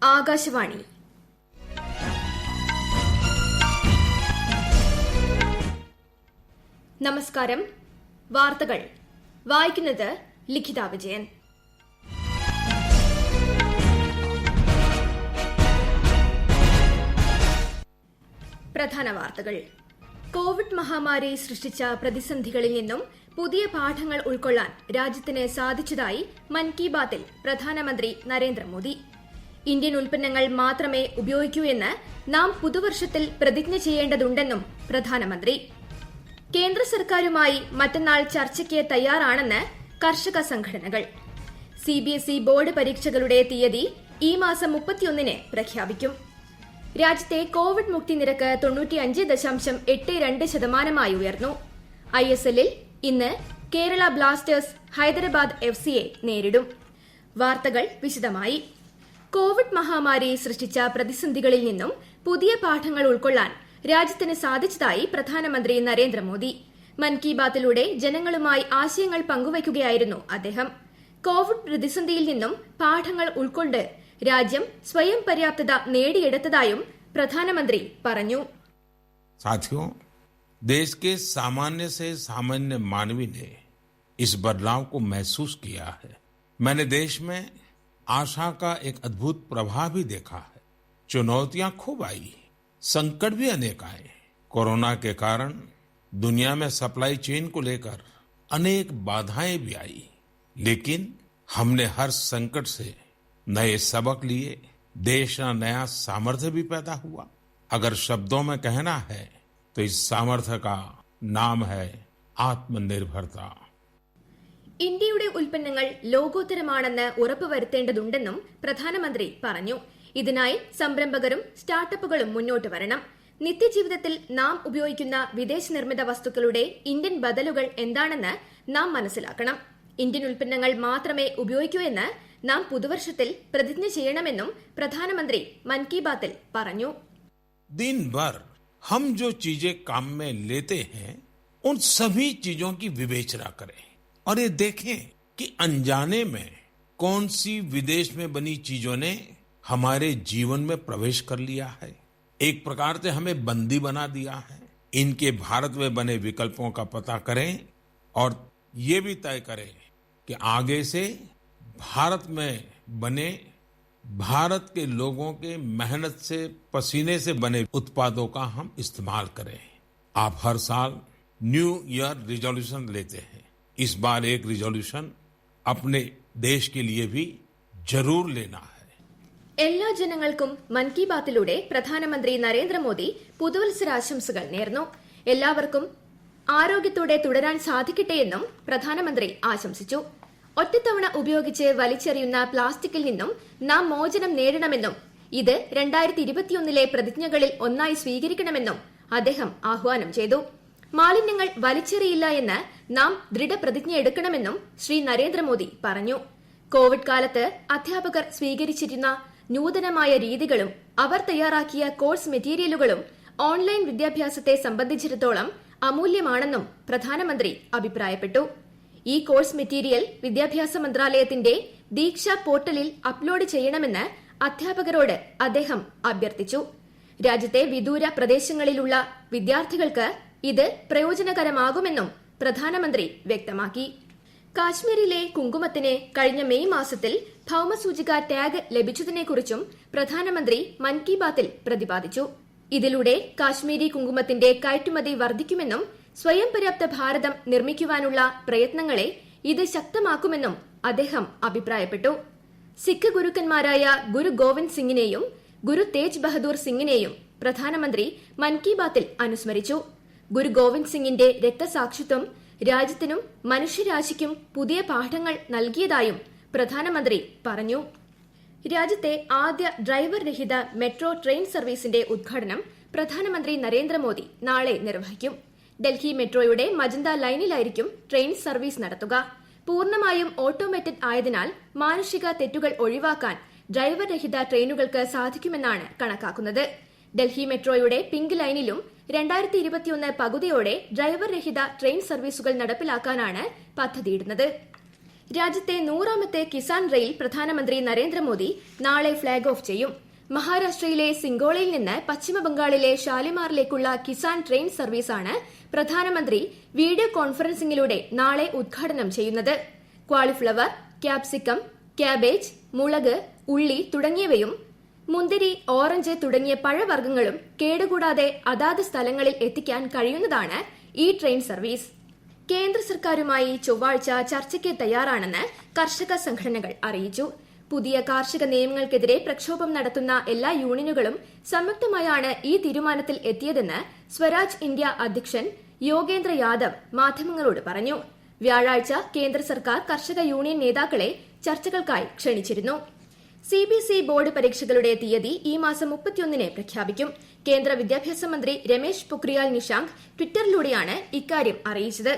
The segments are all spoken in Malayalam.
ആകാശവാണി. നമസ്കാരം. വാർത്തകൾ വായിക്കുന്നത് ലിഖിത വിജയൻ. പ്രധാന വാർത്തകൾ. കോവിഡ് മഹാമാരി സൃഷ്ടിച്ച പ്രതിസന്ധികളിൽ നിന്നും പുതിയ പാഠങ്ങൾ ഉൾക്കൊള്ളാൻ രാജ്യത്തിന് സാധിച്ചതായി മൻ കി ബാത്തിൽ പ്രധാനമന്ത്രി നരേന്ദ്രമോദി. ഇന്ത്യൻ ഉൽപ്പന്നങ്ങൾ മാത്രമേ ഉപയോഗിക്കൂ എന്ന് നാം പുതുവർഷത്തിൽ പ്രതിജ്ഞ ചെയ്യേണ്ടതുണ്ടെന്നും പ്രധാനമന്ത്രി. കേന്ദ്ര സർക്കാരുമായി മറ്റന്നാൾ ചർച്ചയ്ക്ക് തയ്യാറാണെന്ന് കർഷക സംഘടനകൾ. സിബിഎസ്ഇ ബോർഡ് പരീക്ഷകളുടെ തീയതി ഈ മാസം 31-ന് പ്രഖ്യാപിക്കും. രാജ്യത്തെ കോവിഡ് മുക്തി നിരക്ക് 95.82% ഉയർന്നു. ISLൽ ഇന്ന് കേരള ബ്ലാസ്റ്റേഴ്സ് ഹൈദരാബാദ് FCയെ നേരിടും. വാർത്തകൾ വിശദമായി. കോവിഡ് മഹാമാരി സൃഷ്ടിച്ച പ്രതിസന്ധികളിൽ നിന്നും പുതിയ പാഠങ്ങൾ ഉൾക്കൊള്ളാൻ രാജ്യത്തിന് സാധിച്ചതായി പ്രധാനമന്ത്രി നരേന്ദ്രമോദി. മൻ കി ബാത്തിലൂടെ ജനങ്ങളുമായി ആശയങ്ങൾ പങ്കുവയ്ക്കുകയായിരുന്നു അദ്ദേഹം. കോവിഡ് പ്രതിസന്ധിയിൽ നിന്നും പാഠങ്ങൾ ഉൾക്കൊണ്ട് രാജ്യം സ്വയം പര്യാപ്തത നേടിയെടുത്തതായും പ്രധാനമന്ത്രി പറഞ്ഞു. साथियों, देश के सामान्य से सामान्य मानवी ने इस बदलाव को महसूस किया है. मैंने देश में आशा का एक अद्भुत प्रभाव भी देखा है. चुनौतियां खूब आई, संकट भी अनेक आए. कोरोना के कारण दुनिया में सप्लाई चेन को लेकर अनेक बाधाएं भी आई, लेकिन हमने हर संकट से नए सबक लिए. देश का नया सामर्थ्य भी पैदा हुआ. अगर शब्दों में कहना है तो इस सामर्थ्य का नाम है आत्मनिर्भरता. ഇന്ത്യയുടെ ഉൽപ്പന്നങ്ങൾ ലോകോത്തരമാണെന്ന് ഉറപ്പുവരുത്തേണ്ടതുണ്ടെന്നും പ്രധാനമന്ത്രി പറഞ്ഞു. ഇതിനായി സംരംഭകരും സ്റ്റാർട്ടപ്പുകളും മുന്നോട്ട് വരണം. നിത്യജീവിതത്തിൽ നാം ഉപയോഗിക്കുന്ന വിദേശ നിർമ്മിത വസ്തുക്കളുടെ ഇന്ത്യൻ ബദലുകൾ എന്താണെന്ന് നാം മനസ്സിലാക്കണം. ഇന്ത്യൻ ഉൽപ്പന്നങ്ങൾ മാത്രമേ ഉപയോഗിക്കൂ എന്ന് നാം പുതുവർഷത്തിൽ പ്രതിജ്ഞ ചെയ്യണമെന്നും പ്രധാനമന്ത്രി മൻ കി ബാത്തിൽ പറഞ്ഞു. दिन भर हम जो चीजें काम में लेते हैं उन सभी चीजों की विवेचना करें और ये देखें कि अनजाने में कौन सी विदेश में बनी चीजों ने हमारे जीवन में प्रवेश कर लिया है. एक प्रकार से हमें बंदी बना दिया है. इनके भारत में बने विकल्पों का पता करें और ये भी तय करें कि आगे से भारत में बने भारत के लोगों के मेहनत से पसीने से बने उत्पादों का हम इस्तेमाल करें. आप हर साल न्यू ईयर रिजोल्यूशन लेते हैं. इस बार एक रिजोल्यूशन अपने देश के लिए भी जरूर लेना है. എല്ലാ ജനങ്ങൾക്കും മൻ കി ബാത്തിലൂടെ പ്രധാനമന്ത്രി നരേന്ദ്രമോദി പുതുവത്സരാശംസകൾ നേർന്നു. എല്ലാവർക്കും ആരോഗ്യത്തോടെ തുടരാൻ സാധിക്കട്ടെയെന്നും പ്രധാനമന്ത്രി ആശംസിച്ചു. ഒറ്റത്തവണ ഉപയോഗിച്ച് വലിച്ചെറിയുന്ന പ്ലാസ്റ്റിക്കിൽ നിന്നും നാം മോചനം നേടണമെന്നും ഇത് 2021 പ്രതിജ്ഞകളിൽ ഒന്നായി സ്വീകരിക്കണമെന്നും അദ്ദേഹം ആഹ്വാനം ചെയ്തു. മാലിന്യങ്ങൾ വലിച്ചെറിയില്ല എന്ന് നാം ദൃഢപ്രതിജ്ഞ എടുക്കണമെന്നും ശ്രീ നരേന്ദ്രമോദി പറഞ്ഞു. കോവിഡ് കാലത്ത് അധ്യാപകർ സ്വീകരിച്ചിരുന്ന നൂതനമായ രീതികളും അവർ തയ്യാറാക്കിയ കോഴ്സ് മെറ്റീരിയലുകളും ഓൺലൈൻ വിദ്യാഭ്യാസത്തെ സംബന്ധിച്ചിടത്തോളം അമൂല്യമാണെന്നും പ്രധാനമന്ത്രി അഭിപ്രായപ്പെട്ടു. ഈ കോഴ്സ് മെറ്റീരിയൽ വിദ്യാഭ്യാസ മന്ത്രാലയത്തിന്റെ ദീക്ഷ പോർട്ടലിൽ അപ്ലോഡ് ചെയ്യണമെന്ന് അധ്യാപകരോട് അദ്ദേഹം അഭ്യർത്ഥിച്ചു. രാജ്യത്തെ വിദൂര പ്രദേശങ്ങളിലുള്ള വിദ്യാർത്ഥികൾക്ക് ഇത് പ്രയോജനകരമാകുമെന്നും പ്രധാനമന്ത്രി വ്യക്തമാക്കി. കാശ്മീരിലെ കുങ്കുമത്തിന് കഴിഞ്ഞ മെയ് മാസത്തിൽ ഭൌമസൂചിക ടാഗ് ലഭിച്ചതിനെക്കുറിച്ചും പ്രധാനമന്ത്രി മൻ കി ബാത്തിൽ പ്രതിപാദിച്ചു. ഇതിലൂടെ കാശ്മീരി കുങ്കുമത്തിന്റെ കയറ്റുമതി വർദ്ധിക്കുമെന്നും സ്വയം പര്യാപ്ത ഭാരതം നിർമ്മിക്കുവാനുള്ള പ്രയത്നങ്ങളെ ഇത് ശക്തമാക്കുമെന്നും അദ്ദേഹം അഭിപ്രായപ്പെട്ടു. സിഖ് ഗുരുക്കന്മാരായ ഗുരു ഗോവിന്ദ് സിംഗിനെയും ഗുരു തേജ് ബഹദൂർ സിംഗിനെയും പ്രധാനമന്ത്രി മൻ കി ബാത്തിൽ അനുസ്മരിച്ചു. ഗുരു ഗോവിന്ദ് സിംഗിന്റെ രക്തസാക്ഷിത്വം രാജ്യത്തിനും മനുഷ്യരാശിക്കും പുതിയ പാഠങ്ങൾ നൽകിയതായും പ്രധാനമന്ത്രി പറഞ്ഞു. രാജ്യത്തെ ആദ്യ ഡ്രൈവർ രഹിത മെട്രോ ട്രെയിൻ സർവീസിന്റെ ഉദ്ഘാടനം പ്രധാനമന്ത്രി നരേന്ദ്രമോദി നാളെ നിർവഹിക്കും. ഡൽഹി മെട്രോയുടെ മജന്ത ലൈനിലായിരിക്കും ട്രെയിൻ സർവീസ് നടത്തുക. പൂർണ്ണമായും ഓട്ടോമേറ്റഡ് ആയതിനാൽ മാനുഷിക തെറ്റുകൾ ഒഴിവാക്കാൻ ഡ്രൈവർ രഹിത ട്രെയിനുകൾക്ക് സാധിക്കുമെന്നാണ് കണക്കാക്കുന്നത്. ഡൽഹി മെട്രോയുടെ പിങ്ക് ലൈനിലും 2021 പകുതിയോടെ ഡ്രൈവർ രഹിത ട്രെയിൻ സർവീസുകൾ നടപ്പിലാക്കാനാണ് പദ്ധതിയിടുന്നത്. രാജ്യത്തെ 100ാമത്തെ കിസാൻ റെയിൽ പ്രധാനമന്ത്രി നരേന്ദ്രമോദി നാളെ ഫ്ളാഗ് ഓഫ് ചെയ്യും. മഹാരാഷ്ട്രയിലെ സിംഗോളയിൽ നിന്ന് പശ്ചിമബംഗാളിലെ ഷാലിമാറിലേക്കുള്ള കിസാൻ ട്രെയിൻ സർവീസാണ് പ്രധാനമന്ത്രി വീഡിയോ കോൺഫറൻസിംഗിലൂടെ നാളെ ഉദ്ഘാടനം ചെയ്യുന്നത്. ക്വാളിഫ്ലവർ, ക്യാപ്സിക്കം, ക്യാബേജ്, മുളക്, ഉള്ളി തുടങ്ങിയവയും മുന്തിരി, ഓറഞ്ച് തുടങ്ങിയ പഴവർഗ്ഗങ്ങളും കേടുകൂടാതെ അതാത് സ്ഥലങ്ങളിൽ എത്തിക്കാൻ കഴിയുന്നതാണ് ഈ ട്രെയിൻ സർവീസ്. കേന്ദ്ര സർക്കാരുമായി ചൊവ്വാഴ്ച ചർച്ചയ്ക്ക് തയ്യാറാണെന്ന് കർഷക സംഘടനകൾ അറിയിച്ചു. പുതിയ കാർഷിക നിയമങ്ങൾക്കെതിരെ പ്രക്ഷോഭം നടത്തുന്ന എല്ലാ യൂണിയനുകളും സംയുക്തമായാണ് ഈ തീരുമാനത്തിൽ എത്തിയതെന്ന് സ്വരാജ് ഇന്ത്യ അധ്യക്ഷൻ യോഗേന്ദ്ര യാദവ് മാധ്യമങ്ങളോട് പറഞ്ഞു. വ്യാഴാഴ്ച കേന്ദ്ര സർക്കാർ കർഷക യൂണിയൻ നേതാക്കളെ ചർച്ചകൾക്കായി ക്ഷണിച്ചിരുന്നു. സിബിഎസ്ഇ ബോർഡ് പരീക്ഷകളുടെ തീയതി ഈ മാസം 31-ന് പ്രഖ്യാപിക്കും. കേന്ദ്ര വിദ്യാഭ്യാസ മന്ത്രി രമേശ് പൊഖ്രിയാൽ നിഷാങ്ക് ട്വിറ്ററിലൂടെയാണ് ഇക്കാര്യം അറിയിച്ചത്.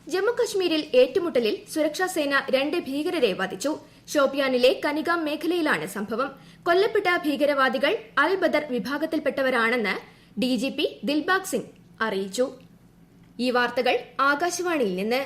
ജമ്മുകശ്മീരിൽ ഏറ്റുമുട്ടലിൽ സുരക്ഷാസേന 2 ഭീകരരെ വധിച്ചു. ഷോപ്പിയാനിലെ കനിഗാം മേഖലയിലാണ് സംഭവം. കൊല്ലപ്പെട്ട ഭീകരവാദികൾ അൽ ബദർ വിഭാഗത്തിൽപ്പെട്ടവരാണെന്ന് ഡിജിപി ദിൽബാഗ് സിംഗ് അറിയിച്ചു. ഈ വാർത്തകൾ ആകാശവാണിയിൽ നിന്ന്.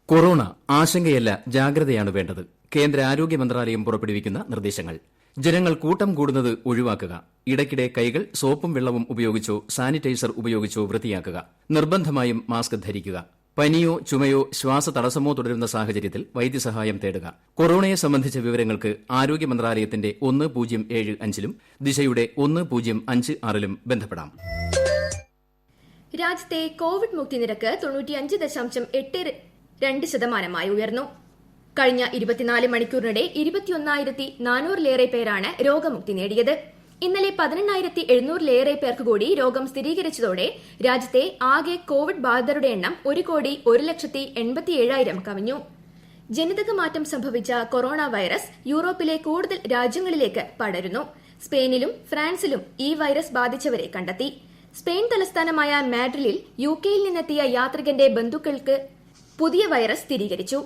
കൊറോണ ആശങ്കയല്ല, ജാഗ്രതയാണ് വേണ്ടത്. കേന്ദ്ര ആരോഗ്യ മന്ത്രാലയം പുറപ്പെടുവിക്കുന്ന നിർദ്ദേശങ്ങൾ. ജനങ്ങൾ കൂട്ടം കൂടുന്നത് ഒഴിവാക്കുക. ഇടയ്ക്കിടെ കൈകൾ സോപ്പും വെള്ളവും ഉപയോഗിച്ചോ സാനിറ്റൈസർ ഉപയോഗിച്ചോ വൃത്തിയാക്കുക. നിർബന്ധമായും മാസ്ക് ധരിക്കുക. പനിയോ ചുമയോ ശ്വാസതടസ്സമോ തുടരുന്ന സാഹചര്യത്തിൽ വൈദ്യസഹായം തേടുക. കൊറോണയെ സംബന്ധിച്ച വിവരങ്ങൾക്ക് ആരോഗ്യ മന്ത്രാലയത്തിന്റെ 1075-ലും ദിശയുടെ 1056-ലും ബന്ധപ്പെടാം. രാജ്യത്തെ കോവിഡ് മുക്തി നിരക്ക് 95.82% ഉയർന്നു. കഴിഞ്ഞ 24 മണിക്കൂറിനിടെ 21,400-ലേറെ പേരാണ് രോഗമുക്തി നേടിയത്. ഇന്നലെ 18,700-ലേറെ പേർക്ക് കൂടി രോഗം സ്ഥിരീകരിച്ചതോടെ രാജ്യത്തെ ആകെ കോവിഡ് ബാധിതരുടെ എണ്ണം 1,01,87,000 കവിഞ്ഞു. ജനിതക മാറ്റം സംഭവിച്ച കൊറോണ വൈറസ് യൂറോപ്പിലെ കൂടുതൽ രാജ്യങ്ങളിലേക്ക് പടരുന്നു. സ്പെയിനിലും ഫ്രാൻസിലും ഈ വൈറസ് ബാധിച്ചവരെ കണ്ടെത്തി. സ്പെയിൻ തലസ്ഥാനമായ മാഡ്രിഡിൽ യുകെയിൽ നിന്നെത്തിയ യാത്രികന്റെ ബന്ധുക്കൾക്ക് പുതിയ വൈറസ് സ്ഥിരീകരിച്ചു.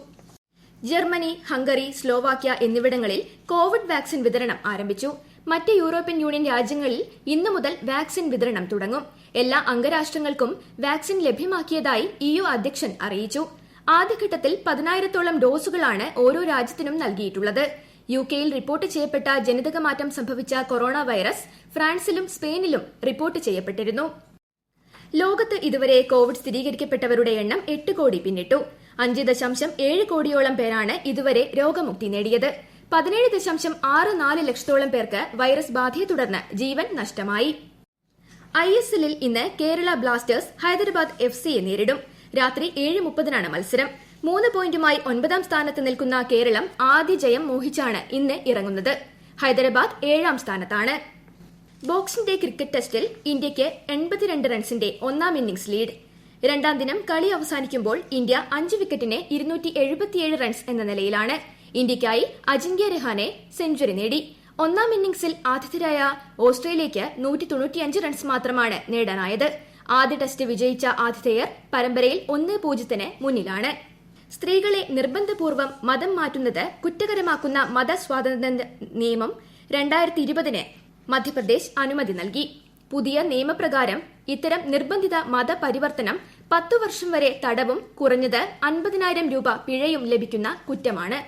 ജർമ്മനി, ഹംഗറി, സ്ലോവാക്യ എന്നിവിടങ്ങളിൽ കോവിഡ് വാക്സിൻ വിതരണം ആരംഭിച്ചു. മറ്റ് യൂറോപ്യൻ യൂണിയൻ രാജ്യങ്ങളിൽ ഇന്നു മുതൽ വാക്സിൻ വിതരണം തുടങ്ങും. എല്ലാ അംഗരാഷ്ട്രങ്ങൾക്കും വാക്സിൻ ലഭ്യമാക്കിയതായി EU അധ്യക്ഷൻ അറിയിച്ചു. ആദ്യഘട്ടത്തിൽ 10,000-ഓളം ഡോസുകളാണ് ഓരോ രാജ്യത്തിനും നൽകിയിട്ടുള്ളത്. യുകെയിൽ റിപ്പോർട്ട് ചെയ്യപ്പെട്ട ജനിതകമാറ്റം സംഭവിച്ച കൊറോണ വൈറസ് ഫ്രാൻസിലും സ്പെയിനിലും റിപ്പോർട്ട് ചെയ്യപ്പെട്ടിരുന്നു. ലോകത്ത് ഇതുവരെ കോവിഡ് സ്ഥിരീകരിക്കപ്പെട്ടവരുടെ എണ്ണം 8 കോടി പിന്നിട്ടു. 5.7 കോടിയോളം പേരാണ് ഇതുവരെ രോഗമുക്തി നേടിയത്. 17.64 ലക്ഷത്തോളം പേർക്ക് വൈറസ് ബാധയെ തുടർന്ന് ജീവൻ നഷ്ടമായി. ISLൽ ഇന്ന് കേരള ബ്ലാസ്റ്റേഴ്സ് ഹൈദരാബാദ് FCയെ നേരിടും. രാത്രി 7:30-നാണ് മത്സരം. 3 പോയിന്റുമായി 9ാം സ്ഥാനത്ത് നിൽക്കുന്ന കേരളം ആദ്യ ജയം മോഹിച്ചാണ് ഇന്ന് ഇറങ്ങുന്നത്. ഹൈദരാബാദ് 7ാം സ്ഥാനത്താണ്. ബോക്സിംഗ് ഡേ ക്രിക്കറ്റ് ടെസ്റ്റിൽ ഇന്ത്യയ്ക്ക് 82 റൺസിന്റെ 1ാം ഇന്നിംഗ്സ് ലീഡ്. 2ാം ദിനം കളി അവസാനിക്കുമ്പോൾ ഇന്ത്യ 5 വിക്കറ്റിന് 277 റൺസ് എന്ന നിലയിലാണ്. ഇന്ത്യയ്ക്കായി അജിങ്ക്യ രഹാനെ സെഞ്ചുറി നേടി. 1ാം ഇന്നിംഗ്സിൽ ആതിഥേയരായ ഓസ്ട്രേലിയയ്ക്ക് 195 റൺസ് മാത്രമാണ് നേടാനായത്. ആദ്യ ടെസ്റ്റ് വിജയിച്ച ആതിഥേയർ പരമ്പരയിൽ 1-0 മുന്നിലാണ്. സ്ത്രീകളെ നിർബന്ധപൂർവ്വം മതം മാറ്റുന്നത് കുറ്റകരമാക്കുന്ന മതസ്വാതന്ത്ര്യ നിയമം 2020-ന് മധ്യപ്രദേശ് അനുമതി നൽകി. പുതിയ നിയമപ്രകാരം ഇത്തരം നിർബന്ധിത മതപരിവർത്തനം 10 വർഷം വരെ തടവും കുറഞ്ഞത് 50,000 രൂപ പിഴയും ലഭിക്കുന്ന കുറ്റമാണ്.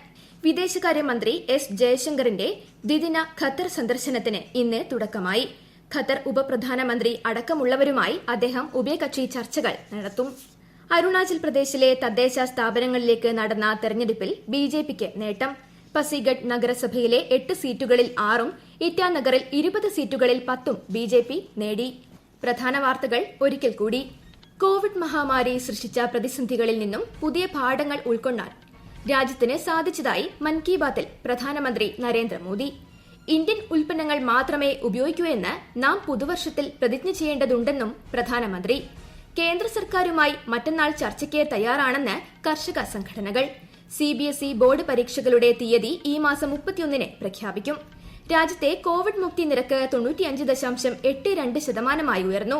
വിദേശകാര്യമന്ത്രി S. ജയശങ്കറിന്റെ ദ്വിദിന ഖത്തർ സന്ദർശനത്തിന് ഇന്ന് തുടക്കമായി. ഖത്തർ ഉപപ്രധാനമന്ത്രി അടക്കമുള്ളവരുമായി അദ്ദേഹം ഉഭയകക്ഷി ചർച്ചകൾ നടത്തും. അരുണാചൽ പ്രദേശിലെ തദ്ദേശ സ്ഥാപനങ്ങളിലേക്ക് നടന്ന തെരഞ്ഞെടുപ്പിൽ BJPക്ക് നേട്ടം. പസിഗഡ് നഗരസഭയിലെ 8 സീറ്റുകളിൽ 6ഉം ഇറ്റാനഗറിൽ 20 സീറ്റുകളിൽ 10ഉം BJP നേടി. പ്രധാന വാർത്തകൾ ഒരിക്കൽ കൂടി. കോവിഡ് മഹാമാരി സൃഷ്ടിച്ച പ്രതിസന്ധികളിൽ നിന്നും പുതിയ പാഠങ്ങൾ ഉൾക്കൊള്ളാൻ രാജ്യത്തിന് സാധിച്ചതായി മൻ കി ബാത്തിൽ പ്രധാനമന്ത്രി നരേന്ദ്രമോദി. ഇന്ത്യൻ ഉൽപ്പന്നങ്ങൾ മാത്രമേ ഉപയോഗിക്കൂ എന്ന് നാം പുതുവർഷത്തിൽ പ്രതിജ്ഞ ചെയ്യേണ്ടതുണ്ടെന്നും പ്രധാനമന്ത്രി. കേന്ദ്ര സർക്കാരുമായി മറ്റന്നാൾ ചർച്ചയ്ക്ക് തയ്യാറാണെന്ന് കർഷക സംഘടനകൾ. CBSE ബോർഡ് പരീക്ഷകളുടെ തീയതി ഈ മാസം 31-ന് പ്രഖ്യാപിക്കും. രാജ്യത്തെ കോവിഡ് മുക്തി നിരക്ക് 95.82% ഉയർന്നു.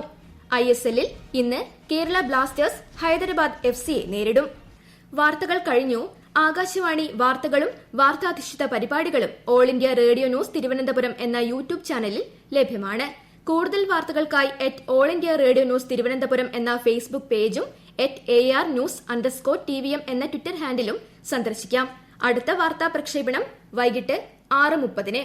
ISLൽ ഇന്ന് കേരള ബ്ലാസ്റ്റേഴ്സ് ഹൈദരാബാദ് FCയെ നേരിടും. വാർത്തകൾ കഴിഞ്ഞു. ആകാശവാണി വാർത്തകളും വാർത്താധിഷ്ഠിത പരിപാടികളും all India radio news Thiruvananthapuram എന്ന യൂട്യൂബ് ചാനലിൽ ലഭ്യമാണ്. കൂടുതൽ വാർത്തകൾക്കായി @all India Radio News Thiruvananthapuram എന്ന ഫേസ്ബുക്ക് പേജും @AR News_TVM എന്ന ട്വിറ്റർ ഹാൻഡിലും സന്ദർശിക്കാം. അടുത്ത വാർത്താ പ്രക്ഷേപണം വൈകിട്ട് 6:30.